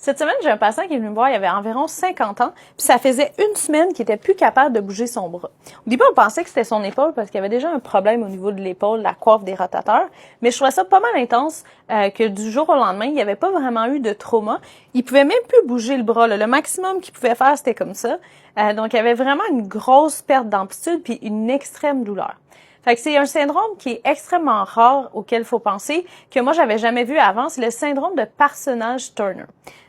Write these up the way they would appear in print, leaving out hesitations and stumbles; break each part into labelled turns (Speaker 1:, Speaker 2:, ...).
Speaker 1: Cette semaine, j'ai un patient qui est venu me voir, il avait environ 50 ans, puis ça faisait une semaine qu'il était plus capable de bouger son bras. Au début, on pensait que c'était son épaule parce qu'il y avait déjà un problème au niveau de l'épaule, la coiffe des rotateurs, mais je trouvais ça pas mal intense que du jour au lendemain, il n'y avait pas vraiment eu de trauma. Il pouvait même plus bouger le bras, là. Le maximum qu'il pouvait faire, c'était comme ça. Donc, il y avait vraiment une grosse perte d'amplitude puis une extrême douleur. Fait que c'est un syndrome qui est extrêmement rare auquel il faut penser, que moi, j'avais jamais vu avant. C'est le syndrome de Parsonage-Turner.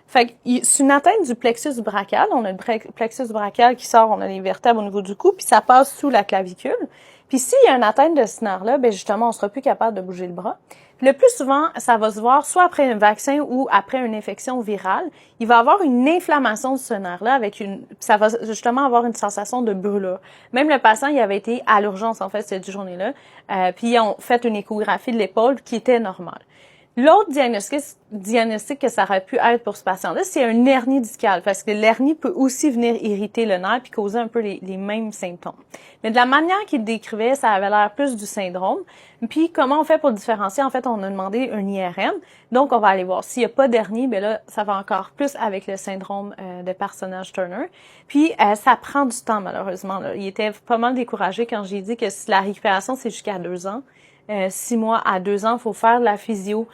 Speaker 1: Fait que c'est une atteinte du plexus brachial. On a le plexus brachial qui sort, on a les vertèbres au niveau du cou, puis ça passe sous la clavicule. Puis s'il y a une atteinte de ce nerf-là, ben justement, on sera plus capable de bouger le bras. Puis le plus souvent, ça va se voir soit après un vaccin ou après une infection virale. Il va avoir une inflammation de ce nerf-là ça va justement avoir une sensation de brûlure. Même le patient, il avait été à l'urgence, en fait, cette journée-là. Puis ils ont fait une échographie de l'épaule qui était normale. L'autre diagnostic que ça aurait pu être pour ce patient-là, c'est une hernie discale, parce que l'hernie peut aussi venir irriter le nerf puis causer un peu les mêmes symptômes. Mais de la manière qu'il décrivait, ça avait l'air plus du syndrome. Puis comment on fait pour le différencier? En fait, on a demandé un IRM. Donc, on va aller voir. S'il n'y a pas d'hernie, ben là, ça va encore plus avec le syndrome de Parsonage-Turner. Puis, ça prend du temps, malheureusement, là. Il était pas mal découragé quand j'ai dit que la récupération, c'est jusqu'à 2 ans. 6 mois à 2 ans, il faut faire de la physio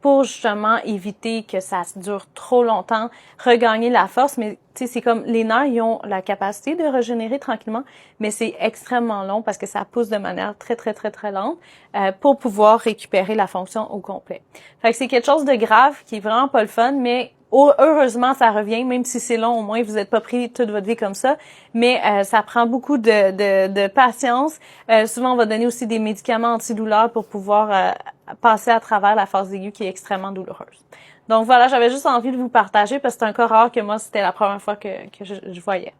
Speaker 1: pour justement éviter que ça dure trop longtemps, regagner la force. Mais tu sais, c'est comme les nerfs, ils ont la capacité de régénérer tranquillement, mais c'est extrêmement long parce que ça pousse de manière très, très, très, très lente pour pouvoir récupérer la fonction au complet. Fait que c'est quelque chose de grave qui est vraiment pas le fun, mais heureusement, ça revient, même si c'est long, au moins vous n'êtes pas pris toute votre vie comme ça. Mais ça prend beaucoup de patience. Souvent, on va donner aussi des médicaments antidouleurs pour pouvoir passer à travers la phase aiguë qui est extrêmement douloureuse. Donc voilà, j'avais juste envie de vous partager parce que c'est un cas rare que moi, c'était la première fois que je voyais.